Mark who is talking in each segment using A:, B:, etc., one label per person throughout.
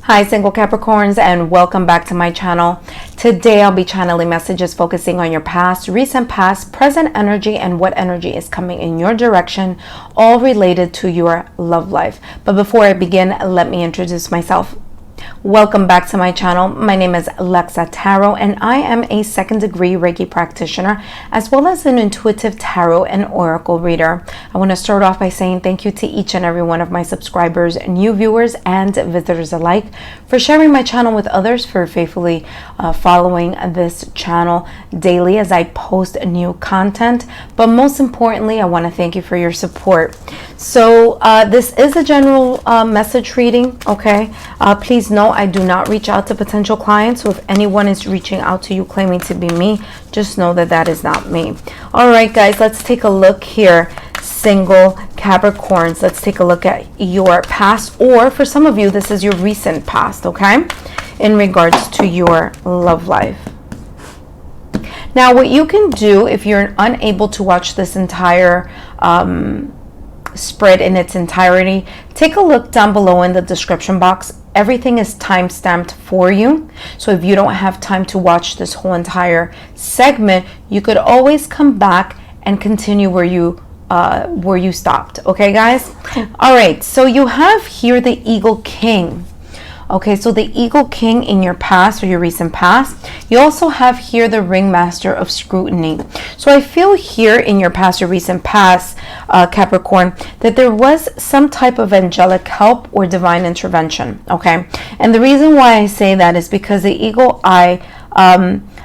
A: Hi single Capricorns, and welcome back to my channel. Today I'll be channeling messages focusing on your past, recent past, present energy, and what energy is coming in your direction, all related to your love life. But before I begin, let me introduce myself. Welcome back to my channel. My name is Lexa Tarot, and I am a second-degree Reiki practitioner, as well as an intuitive tarot and oracle reader. I want to start off by saying thank you to each and every one of my subscribers, new viewers, and visitors alike for sharing my channel with others, for faithfully following this channel daily as I post new content. But most importantly, I want to thank you for your support. So this is a general message reading, okay? Please know I do not reach out to potential clients, so if anyone is reaching out to you claiming to be me, just know that that is not me. All right, guys, let's take a look here. Single Capricorns, let's take a look at your past, or for some of you, this is your recent past, okay? In regards to your love life. Now, what you can do if you're unable to watch this entire spread in its entirety, take a look down below in the description box. Everything is time stamped for you, so if you don't have time to watch this whole entire segment, you could always come back and continue where you stopped. Okay, guys? All right, so you have here the Eagle King. Okay, so the Eagle King in your past or your recent past. You also have here the Ringmaster of Scrutiny. So I feel here in your past or recent past, Capricorn, that there was some type of angelic help or divine intervention, okay? And the reason why I say that is because the Eagle Eye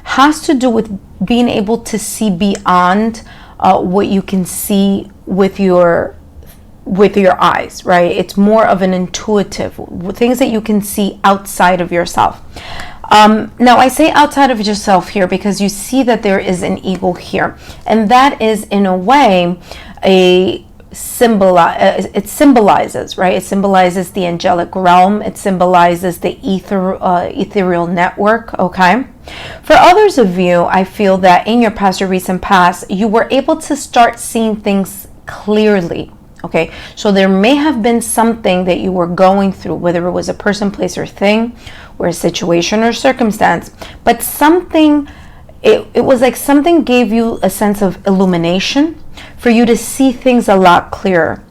A: has to do with being able to see beyond what you can see with your eyes, right? It's more of an intuitive, things that you can see outside of yourself. Now I say outside of yourself here because you see that there is an eagle here, and that is in a way it symbolizes, right? It symbolizes the angelic realm. It symbolizes the ethereal network, okay? For others of you, I feel that in your past or recent past, you were able to start seeing things clearly. Okay, so there may have been something that you were going through, whether it was a person, place, or thing, or a situation or circumstance, but something, it was like something gave you a sense of illumination for you to see things a lot clearer,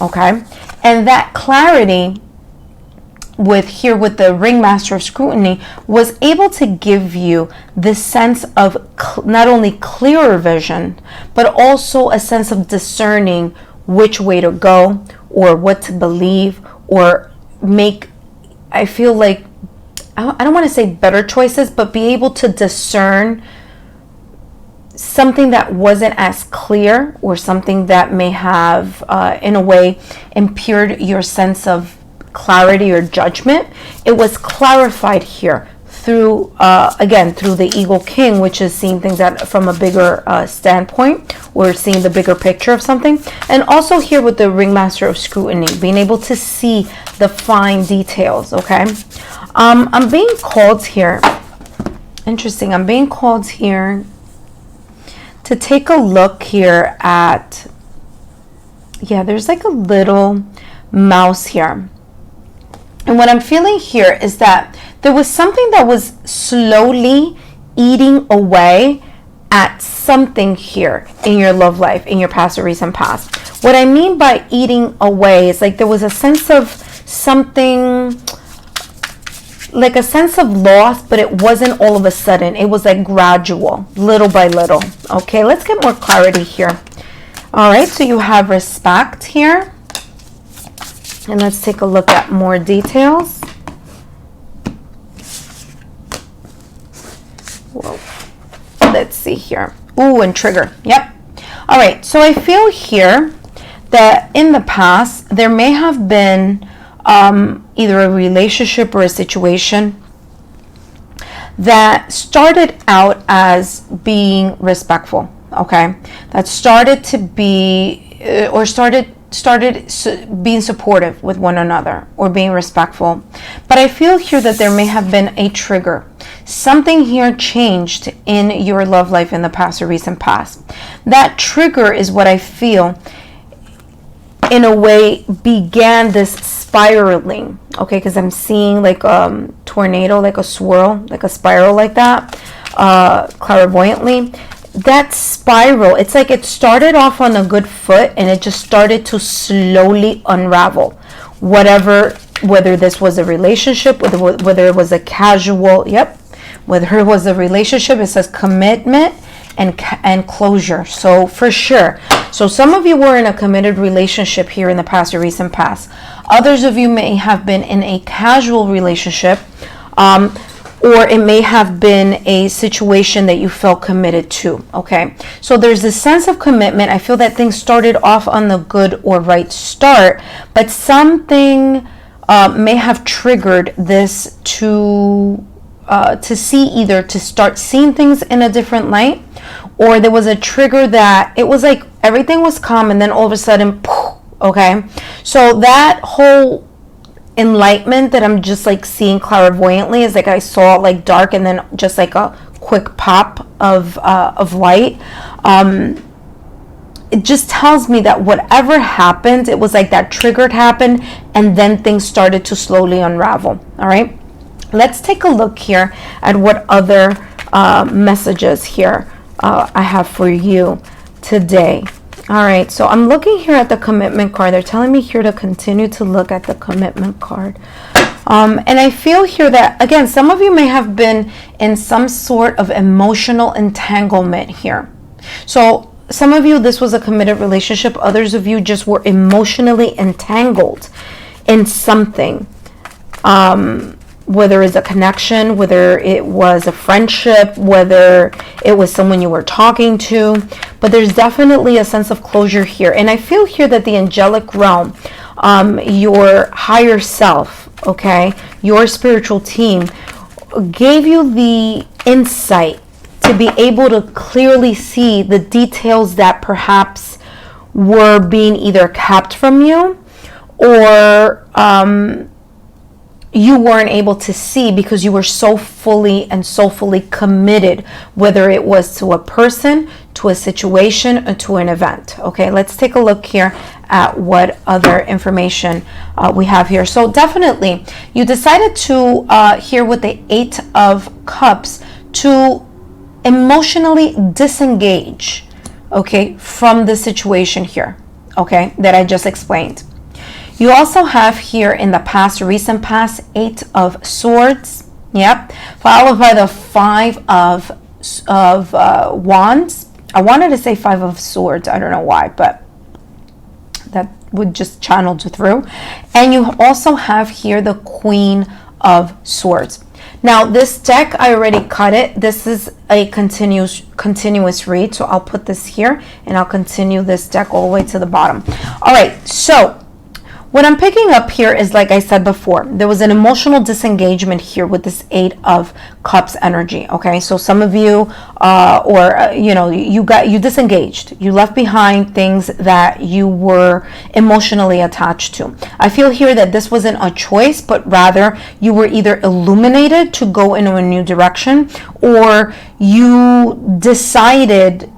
A: okay? And that clarity with the Ringmaster of Scrutiny was able to give you this sense of not only clearer vision, but also a sense of discerning which way to go or what to believe, or make, I feel like, I don't want to say better choices, but be able to discern something that wasn't as clear, or something that may have in a way impaired your sense of clarity or judgment. It was clarified here through again through the Eagle King, which is seeing things from a bigger standpoint, or seeing the bigger picture of something. And also here with the Ringmaster of Scrutiny, being able to see the fine details, okay? I'm being called here, interesting, I'm being called here to take a look here at, yeah, there's like a little mouse here. And what I'm feeling here is that there was something that was slowly eating away at something here in your love life, in your past or recent past. What I mean by eating away is like there was a sense of something, like a sense of loss, but it wasn't all of a sudden. It was like gradual, little by little. Okay, let's get more clarity here. All right, so you have respect here. And let's take a look at more details. Whoa. Let's see here. Ooh, and trigger. Yep. All right. So I feel here that in the past, there may have been either a relationship or a situation that started out as being respectful. Okay. That started to be, or started being supportive with one another, or being respectful. But I feel here that there may have been a trigger. Something here changed in your love life in the past or recent past. That trigger is what I feel in a way began this spiraling, okay, because I'm seeing like a tornado, like a swirl, like a spiral like that, clairvoyantly. That spiral, it's like it started off on a good foot and it just started to slowly unravel. Whether this was a relationship, whether it was a casual, whether it was a relationship, it says commitment and closure. So for sure. So some of you were in a committed relationship here in the past or recent past. Others of you may have been in a casual relationship, or it may have been a situation that you felt committed to, okay? So there's this sense of commitment. I feel that things started off on the good or right start, but something may have triggered this to see, either to start seeing things in a different light, or there was a trigger that it was like everything was calm and then all of a sudden, poof, okay? So that whole enlightenment that I'm just like seeing clairvoyantly is like I saw like dark and then just like a quick pop of light. It just tells me that whatever happened, it was like that triggered happened and then things started to slowly unravel. All right, let's take a look here at what other messages here I have for you today. All right, so I'm looking here at the commitment card. They're telling me here to continue to look at the commitment card. And I feel here that, again, some of you may have been in some sort of emotional entanglement here. So some of you, this was a committed relationship. Others of you just were emotionally entangled in something. Whether it's a connection, whether it was a friendship, whether it was someone you were talking to, but there's definitely a sense of closure here. And I feel here that the angelic realm, your higher self, okay, your spiritual team gave you the insight to be able to clearly see the details that perhaps were being either kept from you or you weren't able to see because you were so fully committed, whether it was to a person, to a situation, or to an event. Okay, let's take a look here at what other information we have here. So definitely, you decided to, here with the 8 of Cups, to emotionally disengage, okay, from the situation here, okay, that I just explained. You also have here in the past, recent past, 8 of Swords, yep, followed by the 5 of Wands. I wanted to say 5 of Swords, I don't know why, but that would just channel through. And you also have here the Queen of Swords. Now this deck, I already cut it. This is a continuous read, so I'll put this here and I'll continue this deck all the way to the bottom. All right, so what I'm picking up here is, like I said before, there was an emotional disengagement here with this 8 of Cups energy. Okay, so some of you, you disengaged. You left behind things that you were emotionally attached to. I feel here that this wasn't a choice, but rather you were either illuminated to go in a new direction, or you decided,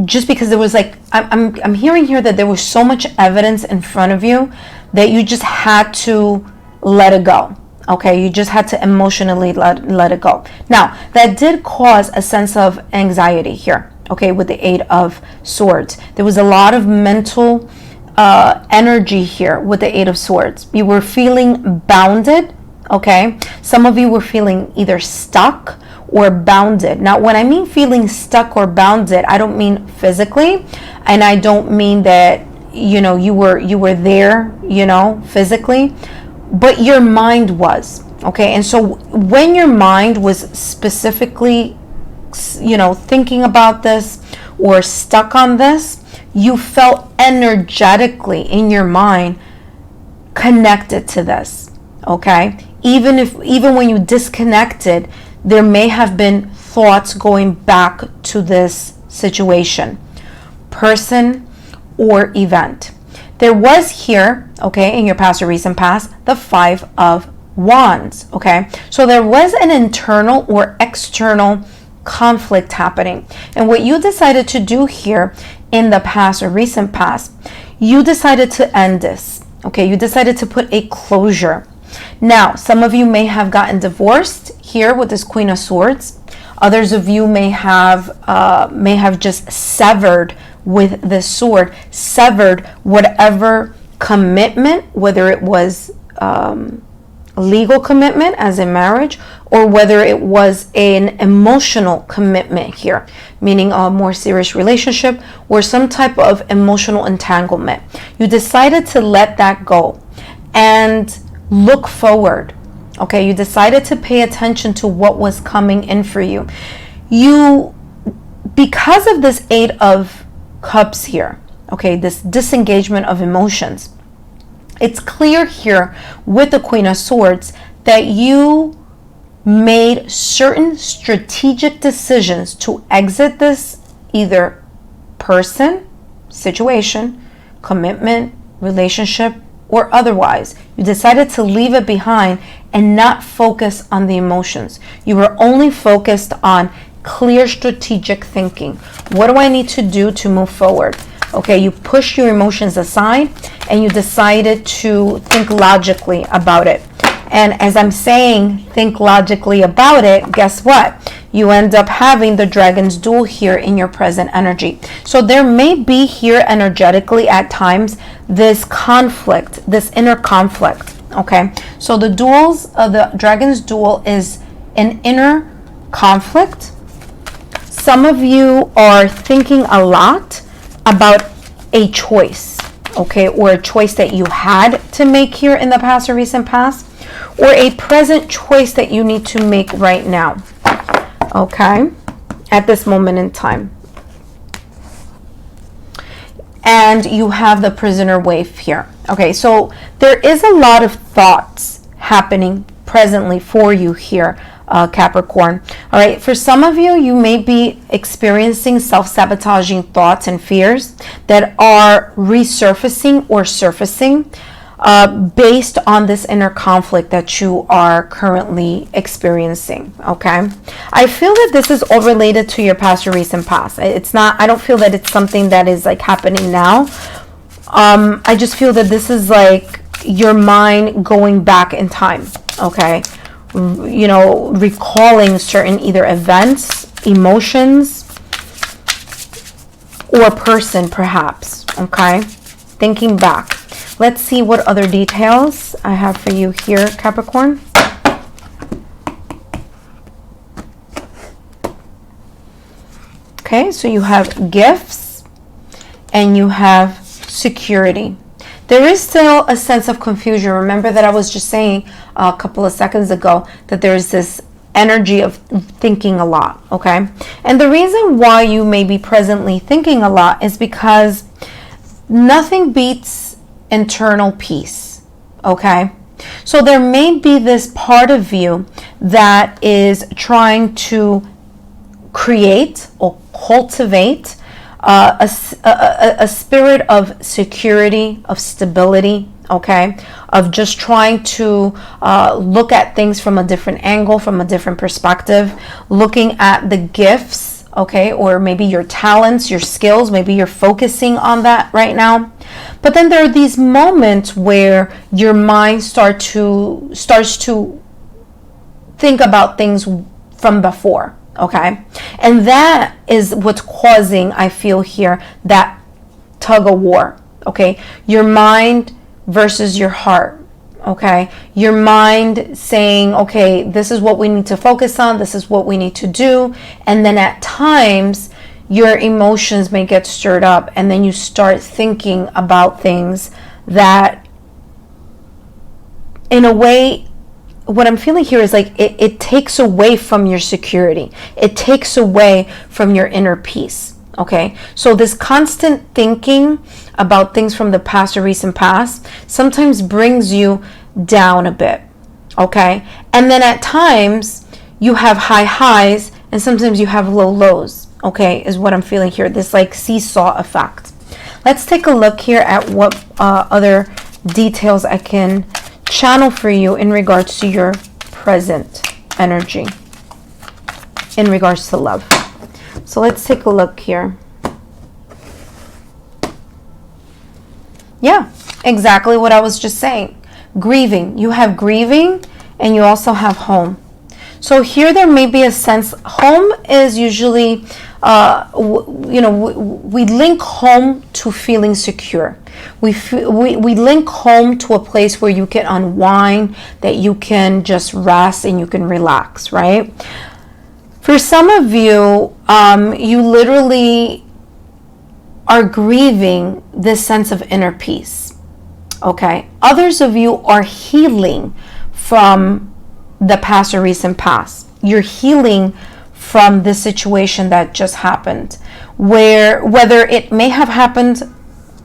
A: just because there was like, I'm hearing here that there was so much evidence in front of you that you just had to let it go. Okay, you just had to emotionally let it go. Now, that did cause a sense of anxiety here, okay, with the 8 of Swords. There was a lot of mental energy here with the 8 of Swords. You were feeling bounded, okay? Some of you were feeling either stuck or bounded. Now, when I mean feeling stuck or bounded, I don't mean physically, and I don't mean that, you know, you were there, you know, physically, but your mind was, okay? And so when your mind was specifically, you know, thinking about this or stuck on this, you felt energetically in your mind connected to this, okay? Even when you disconnected, there may have been thoughts going back to this situation, person, or event. There was here, okay, in your past or recent past, the 5 of Wands, okay? So there was an internal or external conflict happening. And what you decided to do here in the past or recent past, you decided to end this, Okay, you decided to put a closure. Now, some of you may have gotten divorced here with this Queen of Swords. Others of you may have just severed with this sword, severed whatever commitment, whether it was legal commitment as in marriage, or whether it was an emotional commitment here, meaning a more serious relationship or some type of emotional entanglement. You decided to let that go and look forward. Okay, you decided to pay attention to what was coming in for you. Because of this Eight of Cups here, okay, this disengagement of emotions, it's clear here with the Queen of Swords that you made certain strategic decisions to exit this either person, situation, commitment, relationship, or otherwise. You decided to leave it behind and not focus on the emotions. You were only focused on clear strategic thinking. What do I need to do to move forward? Okay, you pushed your emotions aside and you decided to think logically about it. And as I'm saying, think logically about it, guess what? You end up having the Dragon's Duel here in your present energy. So there may be here energetically at times this conflict, this inner conflict. Okay, so the Dragon's Duel is an inner conflict. Some of you are thinking a lot about a choice, okay, or a choice that you had to make here in the past or recent past, or a present choice that you need to make right now, okay, at this moment in time. And you have the Prisoner wave here. Okay, so there is a lot of thoughts happening presently for you here, Capricorn. All right, for some of you, you may be experiencing self-sabotaging thoughts and fears that are resurfacing or surfacing based on this inner conflict that you are currently experiencing. Okay, I feel that this is all related to your past or recent past. It's not, I don't feel that it's something that is like happening now. I just feel that this is like your mind going back in time. Okay, you know, recalling certain either events, emotions, or person perhaps. Okay, thinking back. Let's see what other details I have for you here, Capricorn. Okay, so you have gifts and you have security. There is still a sense of confusion. Remember that I was just saying a couple of seconds ago that there is this energy of thinking a lot, okay? And the reason why you may be presently thinking a lot is because nothing beats internal peace, okay? So there may be this part of you that is trying to create or cultivate a spirit of security, of stability, okay, of just trying to look at things from a different angle, from a different perspective, looking at the gifts, okay, or maybe your talents, your skills, maybe you're focusing on that right now. But then there are these moments where your mind starts to think about things from before. Okay, and that is what's causing, I feel here, that tug of war. Okay, your mind versus your heart. Okay, your mind saying, okay, this is what we need to focus on, this is what we need to do, and then at times your emotions may get stirred up, and then you start thinking about things that, in a way, what I'm feeling here is like it takes away from your security. It takes away from your inner peace. Okay, so this constant thinking about things from the past or recent past sometimes brings you down a bit. Okay, and then at times you have high highs and sometimes you have low lows. Okay, is what I'm feeling here. This like seesaw effect. Let's take a look here at what other details I can channel for you in regards to your present energy, in regards to love. So let's take a look here. Yeah, Exactly what I was just saying. Grieving. You have grieving and you also have home. So here there may be a sense, home is usually, we link home to feeling secure. We link home to a place where you can unwind, that you can just rest and you can relax, right? For some of you, you literally are grieving this sense of inner peace, okay? Others of you are healing from the past or recent past. You're healing from this situation that just happened, whether it may have happened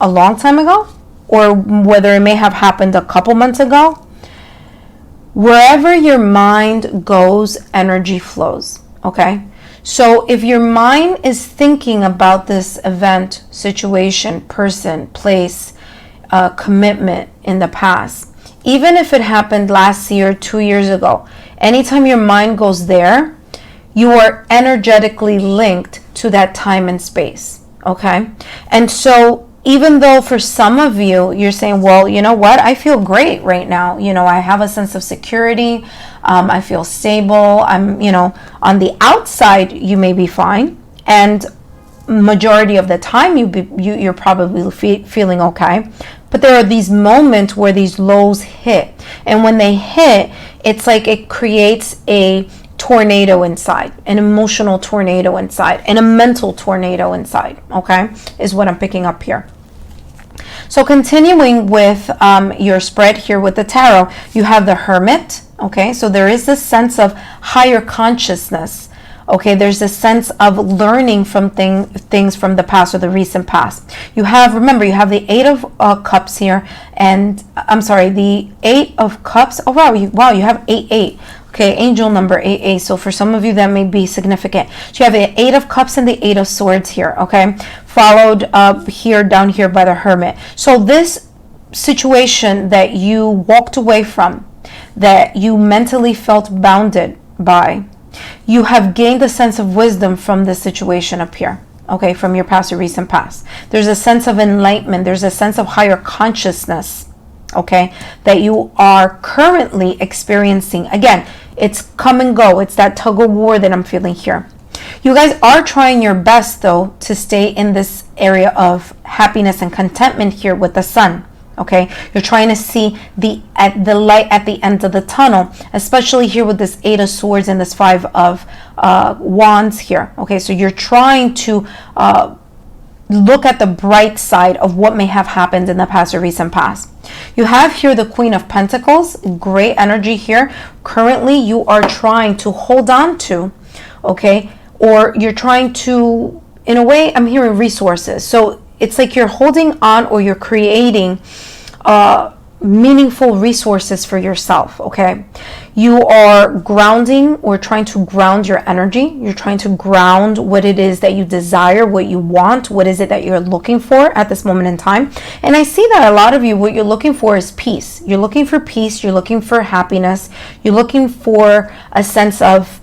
A: a long time ago or whether it may have happened a couple months ago. Wherever your mind goes, energy flows, okay? So if your mind is thinking about this event, situation, person, place, commitment in the past, even if it happened last year, 2 years ago, anytime your mind goes there, you are energetically linked to that time and space, okay? And so even though for some of you, you're saying, well, you know what? I feel great right now. I have a sense of security. I feel stable. I'm, on the outside, you may be fine. And majority of the time, you're probably feeling okay. But there are these moments where these lows hit. And when they hit, it's like it creates a tornado inside, an emotional tornado inside, and a mental tornado inside, okay, is what I'm picking up here. So continuing with your spread here with the tarot, you have the Hermit, okay, so there is this sense of higher consciousness. Okay, there's a sense of learning from things from the past or the recent past. Remember, you have the Eight of Cups here, and I'm sorry, the Eight of Cups. Oh wow, you have 8-8. Okay, angel number 88. So for some of you, that may be significant. So you have the Eight of Cups and the Eight of Swords here. Okay, followed up here, down here by the Hermit. So this situation that you walked away from, that you mentally felt bounded by, you have gained a sense of wisdom from this situation up here, okay, from your past or recent past. There's a sense of enlightenment. There's a sense of higher consciousness, okay, that you are currently experiencing. Again, it's come and go. It's that tug of war that I'm feeling here. You guys are trying your best, though, to stay in this area of happiness and contentment here with the Sun. Okay, you're trying to see the light at the end of the tunnel, especially here with this Eight of Swords and this Five of Wands here. Okay, so you're trying to look at the bright side of what may have happened in the past or recent past. You have here the Queen of Pentacles, great energy here. Currently, you are trying to hold on to, okay, or you're trying to, in a way, I'm hearing resources. So it's like you're holding on or you're creating meaningful resources for yourself, okay? You are grounding or trying to ground your energy. You're trying to ground what it is that you desire, what you want, what is it that you're looking for at this moment in time. And I see that a lot of you, what you're looking for is peace. You're looking for peace. You're looking for happiness. You're looking for a sense of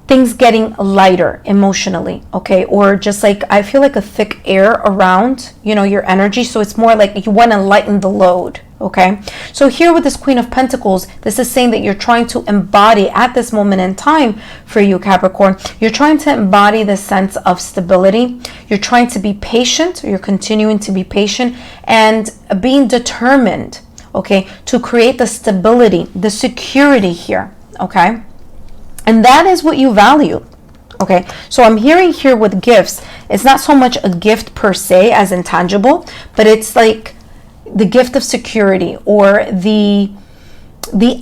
A: things getting lighter emotionally, okay? Or just like, I feel like a thick air around, your energy. So it's more like you want to lighten the load, okay? So here with this Queen of Pentacles, this is saying that you're trying to embody at this moment in time for you, Capricorn, you're trying to embody the sense of stability. You're trying to be patient. You're continuing to be patient and being determined, okay, to create the stability, the security here, okay? And that is what you value, okay? So I'm hearing here with gifts, it's not so much a gift per se as intangible, but it's like the gift of security or the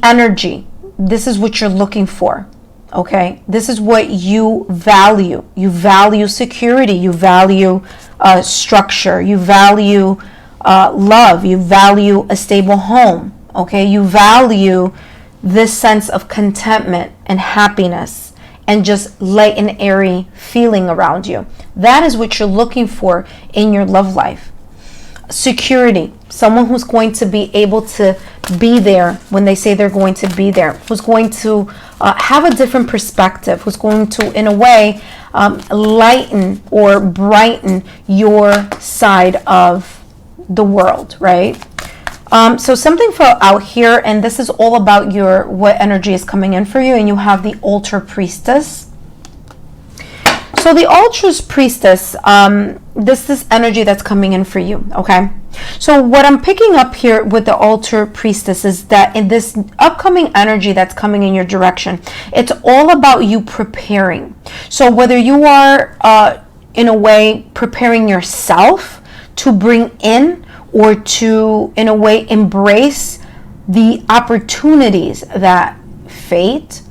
A: energy. This is what you're looking for, okay? This is what you value. You value security. You value structure. You value love. You value a stable home, okay? You value this sense of contentment and happiness and just light and airy feeling around you. That is what you're looking for in your love life. Security, someone who's going to be able to be there when they say they're going to be there, who's going to have a different perspective, who's going to, in a way, lighten or brighten your side of the world, right? So something fell out here, and this is all about what energy is coming in for you, and you have the Altar Priestess. So the Altar Priestess, this is energy that's coming in for you, okay? So what I'm picking up here with the Altar Priestess is that in this upcoming energy that's coming in your direction, it's all about you preparing. So whether you are, in a way, preparing yourself to bring in, or to, in a way, embrace the opportunities that fate,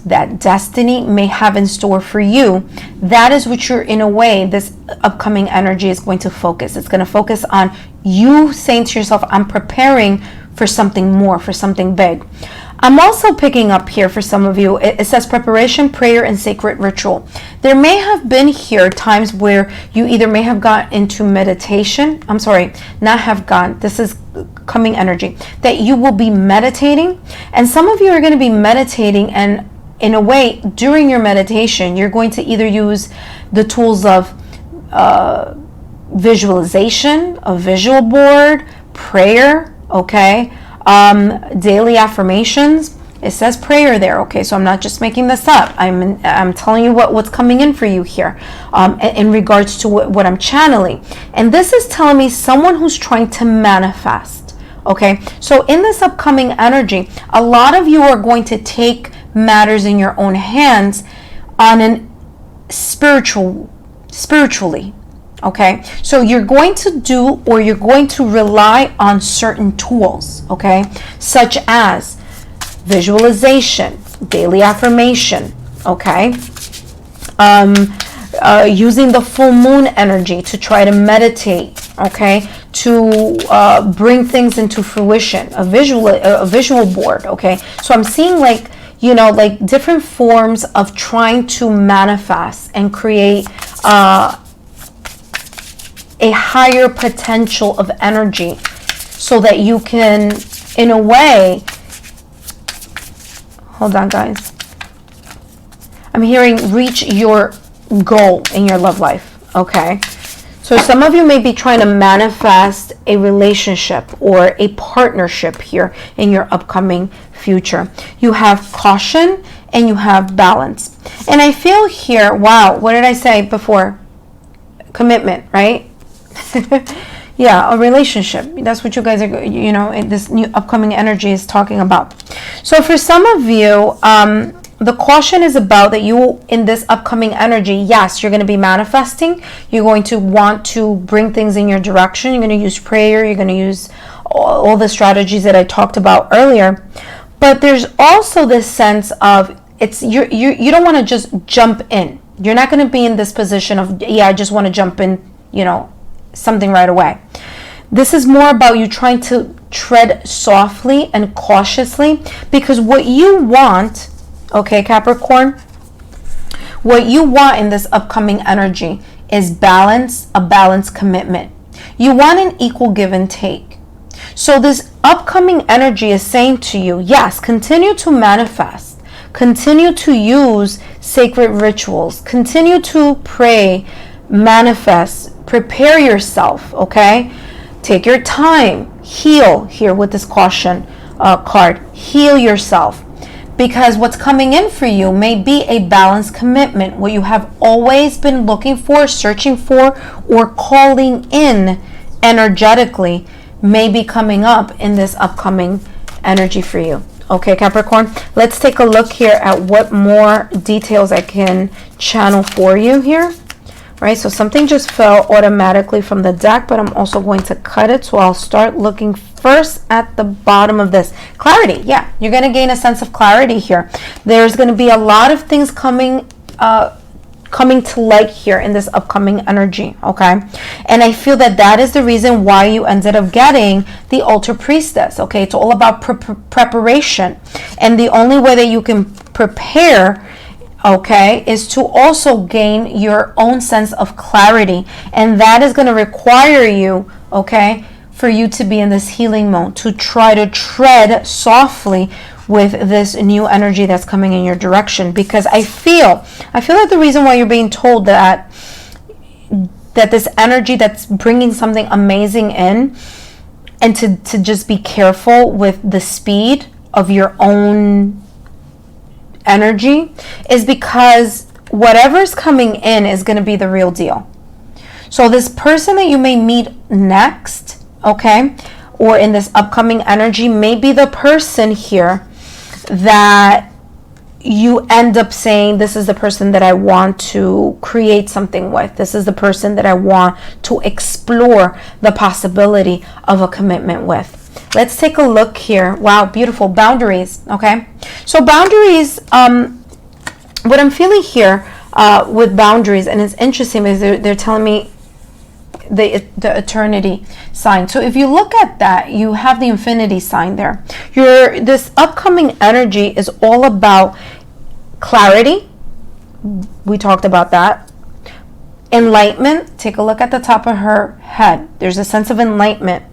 A: that destiny may have in store for you, that is what you're, in a way, this upcoming energy is going to focus. It's going to focus on you saying to yourself, I'm preparing for something more, for something big. I'm also picking up here for some of you, it says preparation, prayer, and sacred ritual. There may have been here times where you either may have gone into meditation. I'm sorry, not have gone. This is coming energy. That you will be meditating. And some of you are going to be meditating, and in a way, during your meditation, you're going to either use the tools of visualization, a visual board, prayer, okay? Daily affirmations. It says prayer there, okay? So I'm not just making this up. I'm telling you what's coming in for you here, in regards to what I'm channeling. And this is telling me someone who's trying to manifest, okay? So in this upcoming energy, a lot of you are going to take matters in your own hands on an spiritually. Okay, so you're going to do, or you're going to rely on certain tools, okay, such as visualization, daily affirmation, okay, using the full moon energy to try to meditate, okay, to bring things into fruition, a visual board, okay. So I'm seeing, like, you know, like different forms of trying to manifest and create a higher potential of energy, so that you can, in a way, hold on guys, I'm hearing reach your goal in your love life, okay? So some of you may be trying to manifest a relationship or a partnership here in your upcoming future. You have caution and you have balance. And I feel here, wow, what did I say before? Commitment, right? Yeah, a relationship. That's what you guys are, you know, this new upcoming energy is talking about. So for some of you, the caution is about that you, in this upcoming energy, yes, you're going to be manifesting. You're going to want to bring things in your direction. You're going to use prayer. You're going to use all the strategies that I talked about earlier. But there's also this sense of you don't want to just jump in. You're not going to be in this position of, yeah, I just want to jump in, you know, something right away. This is more about you trying to tread softly and cautiously, because what you want, okay, Capricorn, what you want in this upcoming energy is balance, a balanced commitment. You want an equal give and take. So this upcoming energy is saying to you, yes, continue to manifest, continue to use sacred rituals, continue to pray, manifest, prepare yourself, okay? Take your time, heal here with this caution card, heal yourself, because what's coming in for you may be a balanced commitment, what you have always been looking for, searching for, or calling in energetically may be coming up in this upcoming energy for you. Okay, Capricorn, let's take a look here at what more details I can channel for you here. Right, so something just fell automatically from the deck, but I'm also going to cut it. So I'll start looking first at the bottom of this. Clarity, yeah, you're going to gain a sense of clarity here. There's going to be a lot of things coming to light here in this upcoming energy, okay? And I feel that that is the reason why you ended up getting the Altar Priestess, okay? It's all about preparation. And the only way that you can prepare, okay, is to also gain your own sense of clarity. And that is going to require you, okay, for you to be in this healing mode, to try to tread softly with this new energy that's coming in your direction. Because I feel that the reason why you're being told that this energy that's bringing something amazing in and to just be careful with the speed of your own energy, is because whatever's coming in is going to be the real deal. So this person that you may meet next, okay, or in this upcoming energy, may be the person here that you end up saying, this is the person that I want to create something with. This is the person that I want to explore the possibility of a commitment with. Let's take a look here. Wow, beautiful. Boundaries, okay? So boundaries, what I'm feeling here with boundaries, and it's interesting because they're telling me the eternity sign. So if you look at that, you have the infinity sign there. This upcoming energy is all about clarity. We talked about that. Enlightenment. Take a look at the top of her head. There's a sense of enlightenment.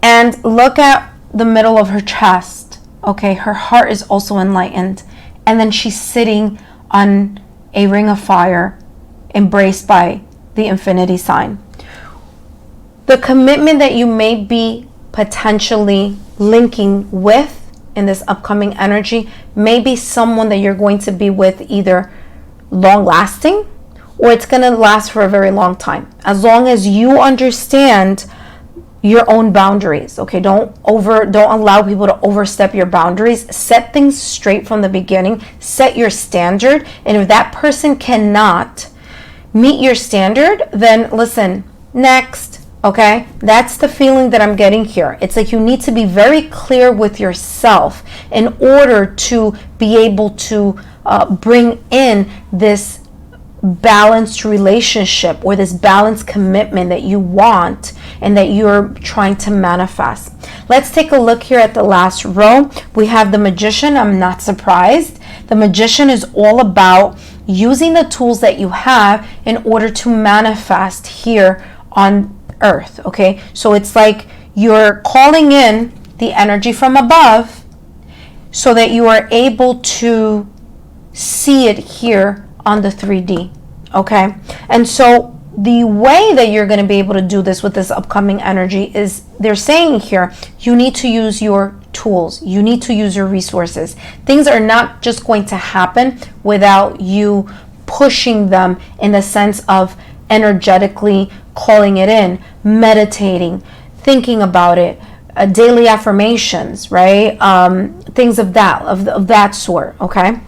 A: And look at the middle of her chest. Okay, her heart is also enlightened. And then she's sitting on a ring of fire, embraced by the infinity sign. The commitment that you may be potentially linking with in this upcoming energy may be someone that you're going to be with, either long lasting or it's going to last for a very long time, as long as you understand your own boundaries. Okay, don't allow people to overstep your boundaries. Set things straight from the beginning. Set your standard, and if that person cannot meet your standard, then listen, next. Okay, that's the feeling that I'm getting here. It's like you need to be very clear with yourself in order to be able to bring in this balanced relationship or this balanced commitment that you want and that you're trying to manifest. Let's take a look here at the last row. We have the Magician. I'm not surprised. The Magician is all about using the tools that you have in order to manifest here on Earth. Okay, so it's like you're calling in the energy from above so that you are able to see it here on the 3D. Okay, and so the way that you're going to be able to do this with this upcoming energy is, they're saying here, you need to use your tools, you need to use your resources. Things are not just going to happen without you pushing them, in the sense of energetically calling it in, meditating, thinking about it, daily affirmations, right? Things of that sort. Okay.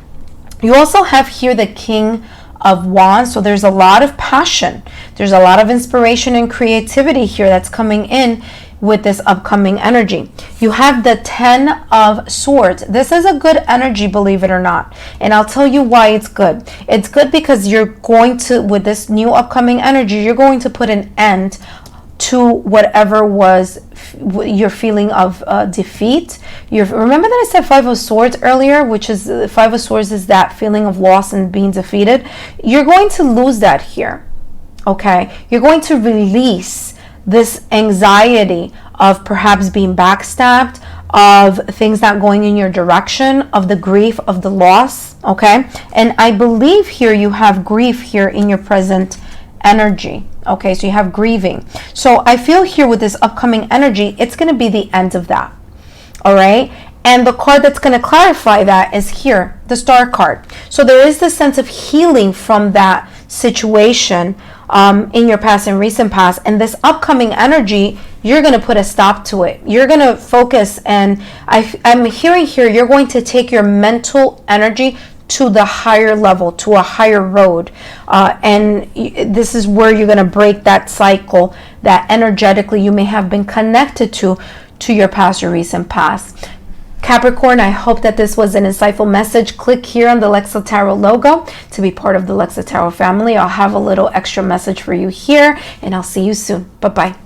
A: You also have here the King of Wands. So there's a lot of passion. There's a lot of inspiration and creativity here that's coming in with this upcoming energy. You have the 10 of Swords. This is a good energy, believe it or not. And I'll tell you why it's good. It's good because you're going to, with this new upcoming energy, you're going to put an end to whatever was your feeling of defeat. Remember that I said 5 of Swords earlier, which is 5 of Swords is that feeling of loss and being defeated. You're going to lose that here. Okay, you're going to release this anxiety of perhaps being backstabbed, of things not going in your direction, of the grief, of the loss. Okay, and I believe here you have grief here in your present energy. Okay, so you have grieving. So I feel here with this upcoming energy, it's going to be the end of that. All right, and the card that's going to clarify that is here, the Star card. So there is this sense of healing from that situation in your past and recent past, and this upcoming energy, you're going to put a stop to it. You're going to focus, and I'm hearing here, you're going to take your mental energy to the higher level, to a higher road, and this is where you're going to break that cycle that energetically you may have been connected to your past or recent past. Capricorn, I hope that this was an insightful message. Click here on the Lexa Tarot logo to be part of the Lexa Tarot family. I'll have a little extra message for you here, and I'll see you soon. Bye-bye.